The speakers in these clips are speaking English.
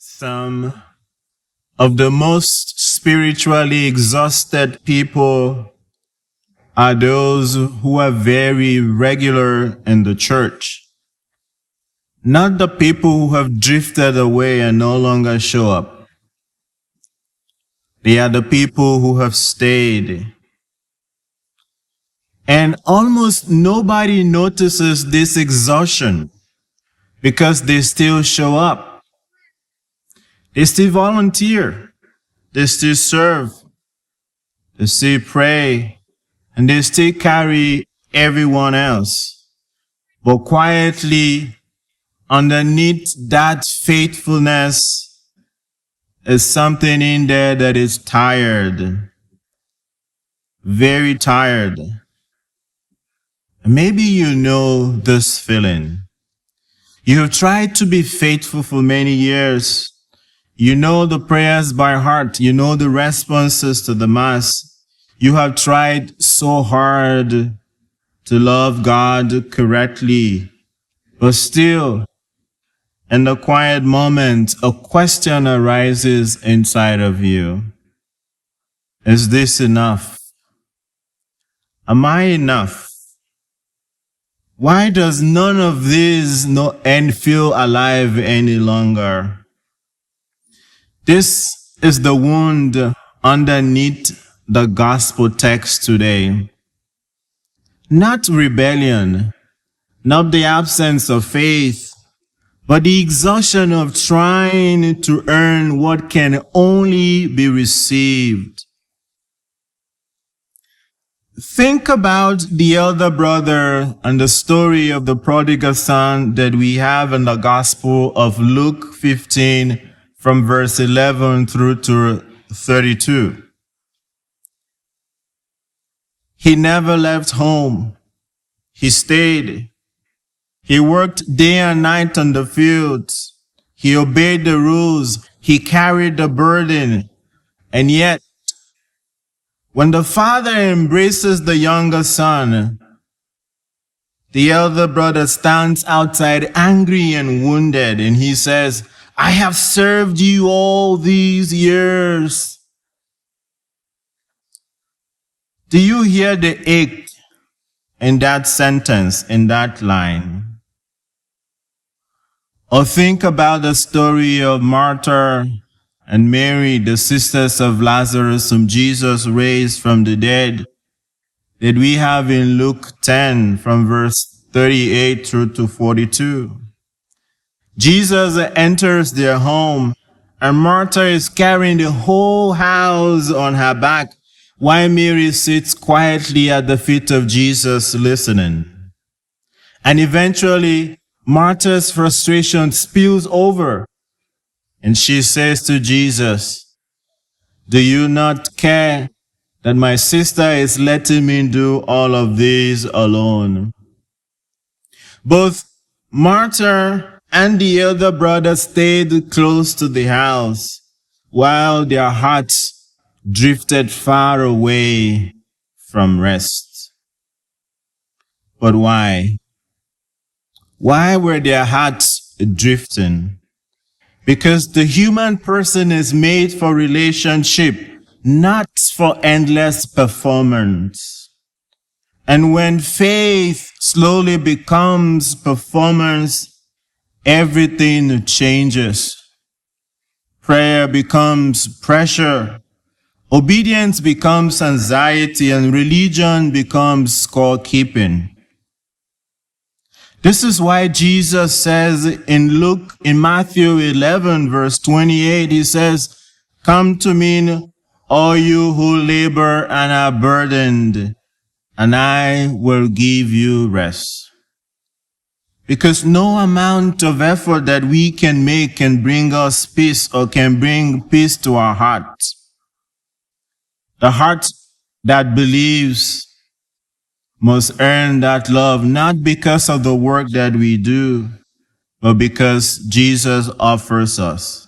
Some of the most spiritually exhausted people are those who are very regular in the church. Not the people who have drifted away and no longer show up. They are the people who have stayed. And almost nobody notices this exhaustion because they still show up. They still volunteer. They still serve. They still pray. And they still carry everyone else. But quietly, underneath that faithfulness is something in there that is tired. Very tired. Maybe you know this feeling. You have tried to be faithful for many years. You know the prayers by heart. You know the responses to the Mass. You have tried so hard to love God correctly. But still, in the quiet moment, a question arises inside of you. Is this enough? Am I enough? Why does none of this end feel alive any longer? This is the wound underneath the gospel text today. Not rebellion, not the absence of faith, but the exhaustion of trying to earn what can only be received. Think about the elder brother and the story of the prodigal son that we have in the Gospel of Luke 15 from verse 11 through to 32. He never left home. He stayed. He worked day and night on the fields. He obeyed the rules. He carried the burden. And yet, when the father embraces the younger son, the elder brother stands outside angry and wounded, and he says, I have served you all these years. Do you hear the ache in that sentence, in that line? Or think about the story of Martha and Mary, the sisters of Lazarus, whom Jesus raised from the dead, that we have in Luke 10 from verse 38 through to 42. Jesus enters their home, and Martha is carrying the whole house on her back, while Mary sits quietly at the feet of Jesus listening. And eventually, Martha's frustration spills over, and she says to Jesus, do you not care that my sister is letting me do all of this alone? Both Martha and the elder brother stayed close to the house, while their hearts drifted far away from rest. But why? Why were their hearts drifting? Because the human person is made for relationship, not for endless performance. And when faith slowly becomes performance, everything changes. Prayer becomes pressure. Obedience becomes anxiety, and religion becomes scorekeeping. This is why Jesus says in Matthew 11, verse 28, he says, come to me, all you who labor and are burdened, and I will give you rest. Because no amount of effort that we can make can bring us peace or can bring peace to our hearts. The heart that believes must earn that love, not because of the work that we do, but because Jesus offers us.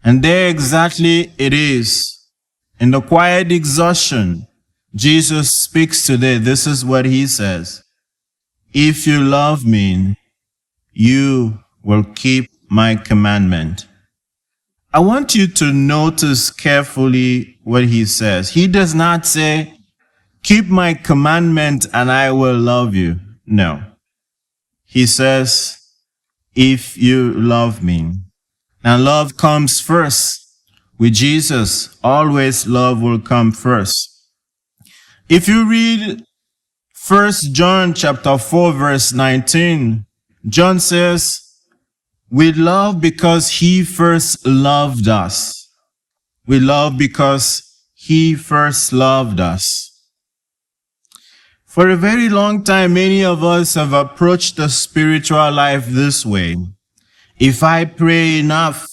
And there exactly it is. In the quiet exhaustion, Jesus speaks today. This is what he says. If you love me, you will keep my commandment. I want you to notice carefully what he says. He does not say, keep my commandment and I will love you. No. He says, if you love me. Now love comes first. With Jesus, always love will come first. If you read 1 John chapter 4 verse 19, John says, we love because he first loved us. We love because he first loved us. For a very long time, many of us have approached the spiritual life this way. If I pray enough,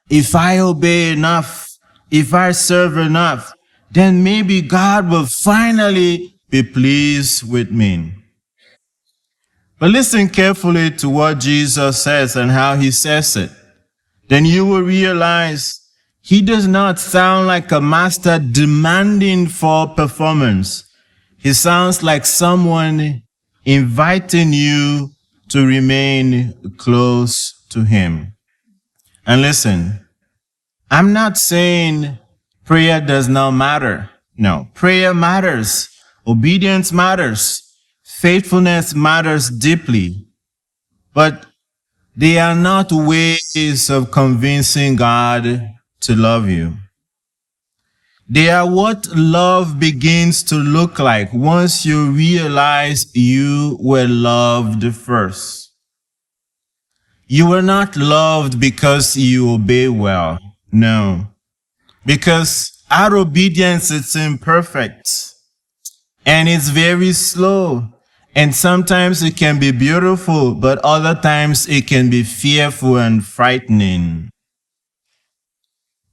if I obey enough, if I serve enough, then maybe God will finally be pleased with me. But listen carefully to what Jesus says and how he says it. Then you will realize he does not sound like a master demanding for performance. He sounds like someone inviting you to remain close to him. And listen, I'm not saying prayer does not matter. No, prayer matters. Obedience matters. Faithfulness matters deeply. But they are not ways of convincing God to love you. They are what love begins to look like once you realize you were loved first. You were not loved because you obey well. No. Because our obedience is imperfect. And it's very slow. And sometimes it can be beautiful, but other times it can be fearful and frightening.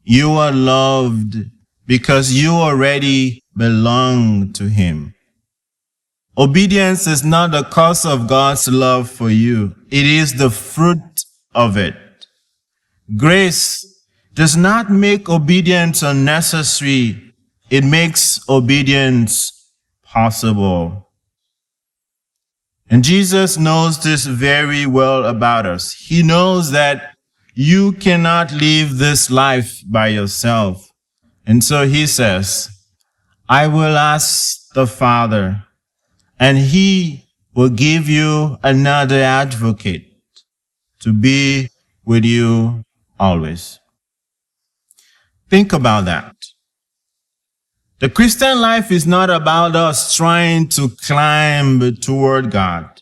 You are loved because you already belong to him. Obedience is not the cause of God's love for you. It is the fruit of it. Grace does not make obedience unnecessary. It makes obedience possible. And Jesus knows this very well about us. He knows that you cannot live this life by yourself. And so he says, I will ask the Father, and he will give you another advocate to be with you always. Think about that. The Christian life is not about us trying to climb toward God.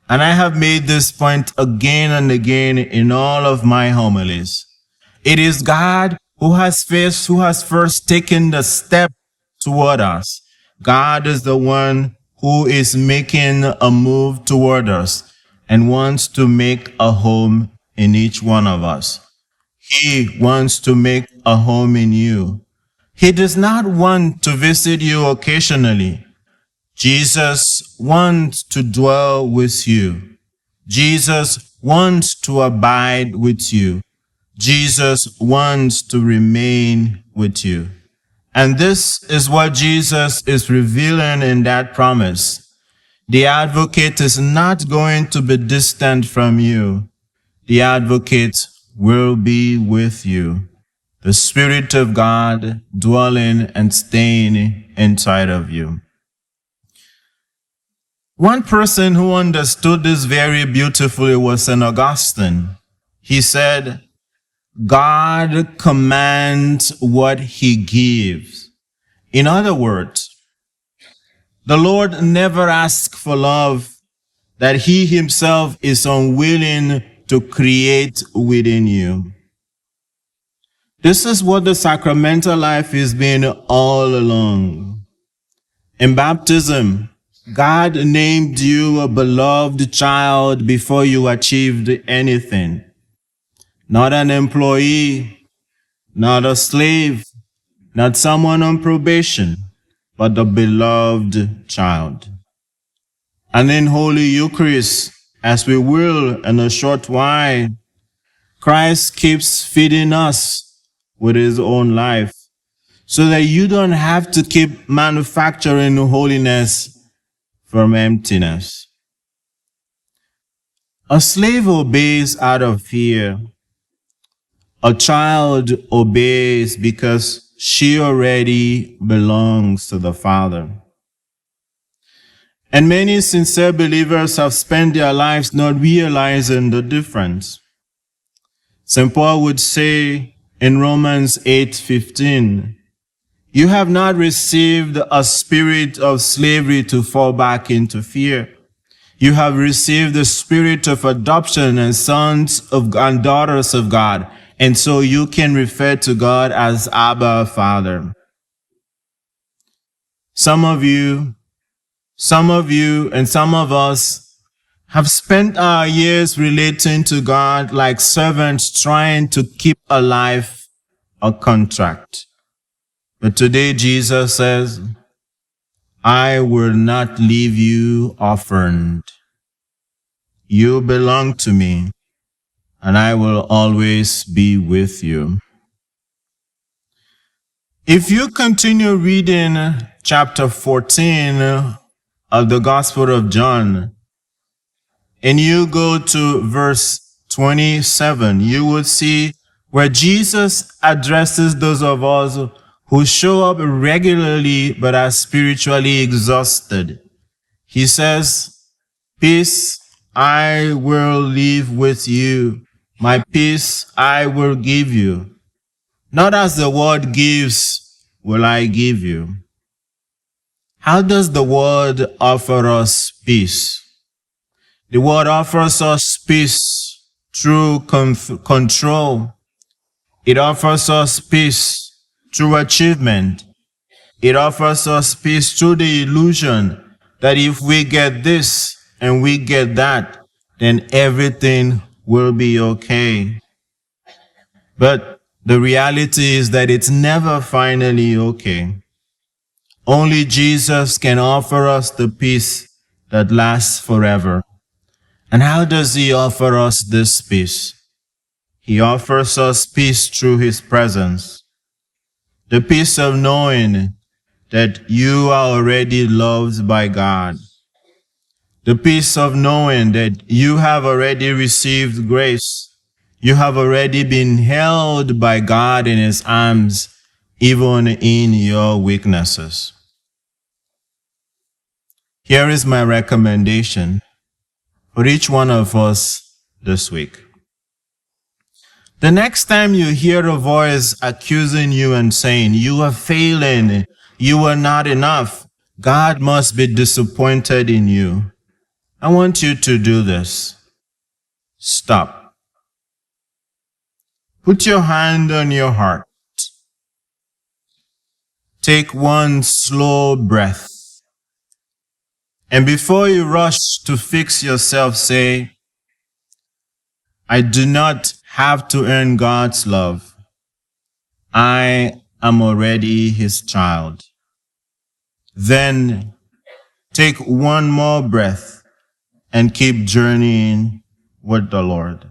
And I have made this point again and again in all of my homilies. It is God who has first taken the step toward us. God is the one who is making a move toward us and wants to make a home in each one of us. He wants to make a home in you. He does not want to visit you occasionally. Jesus wants to dwell with you. Jesus wants to abide with you. Jesus wants to remain with you. And this is what Jesus is revealing in that promise. The advocate is not going to be distant from you. The advocate will be with you. The Spirit of God dwelling and staying inside of you. One person who understood this very beautifully was St. Augustine. He said, God commands what he gives. In other words, the Lord never asks for love that he himself is unwilling to create within you. This is what the sacramental life has been all along. In baptism, God named you a beloved child before you achieved anything. Not an employee, not a slave, not someone on probation, but the beloved child. And in Holy Eucharist, as we will in a short while, Christ keeps feeding us with his own life, so that you don't have to keep manufacturing holiness from emptiness. A slave obeys out of fear. A child obeys because she already belongs to the Father. And many sincere believers have spent their lives not realizing the difference. St. Paul would say in Romans 8:15, "You have not received a spirit of slavery to fall back into fear. You have received the spirit of adoption as sons and daughters of God, and so you can refer to God as Abba, Father." Some of you, and some of us have spent our years relating to God like servants trying to keep alive a contract. But today Jesus says, "I will not leave you orphaned. You belong to me, and I will always be with you." If you continue reading chapter 14 of the Gospel of John, and you go to verse 27, you will see where Jesus addresses those of us who show up regularly but are spiritually exhausted. He says, "Peace I will leave with you. My peace I will give you. Not as the world gives will I give you." How does the world offer us peace? The world offers us peace through control. It offers us peace through achievement. It offers us peace through the illusion that if we get this and we get that, then everything will be okay. But the reality is that it's never finally okay. Only Jesus can offer us the peace that lasts forever. And how does he offer us this peace? He offers us peace through his presence. The peace of knowing that you are already loved by God. The peace of knowing that you have already received grace. You have already been held by God in his arms, even in your weaknesses. Here is my recommendation for each one of us this week. The next time you hear a voice accusing you and saying, "You are failing, you are not enough, God must be disappointed in you," I want you to do this. Stop. Put your hand on your heart. Take one slow breath. And before you rush to fix yourself, say, "I do not have to earn God's love. I am already his child." Then take one more breath and keep journeying with the Lord.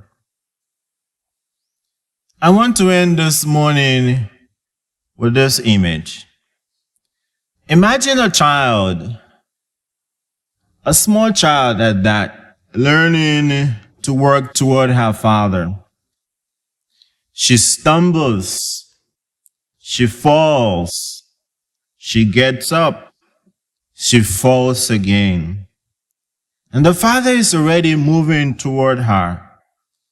I want to end this morning with this image. Imagine a child, a small child at that, learning to work toward her father. She stumbles, she falls, she gets up, she falls again. And the father is already moving toward her,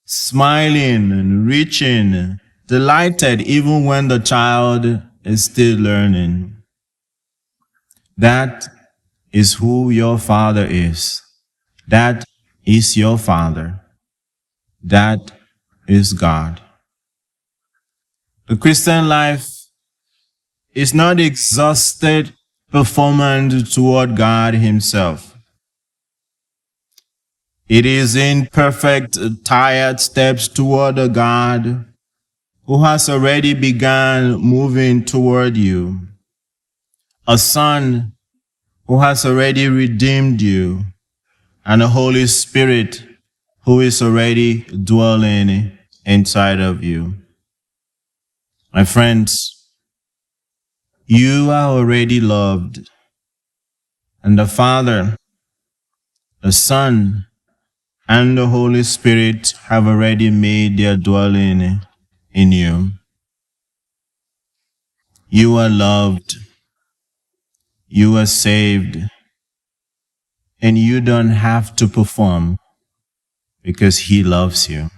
smiling and reaching, delighted even when the child is still learning. That is who your Father is. That is your Father. That is God. The Christian life is not exhausted performance toward God himself. It is imperfect, tired steps toward a God who has already begun moving toward you. A Son who has already redeemed you, and a Holy Spirit who is already dwelling inside of you. My friends, you are already loved, and the Father, the Son, and the Holy Spirit have already made their dwelling in you. You are loved, you are saved, and you don't have to perform because He loves you.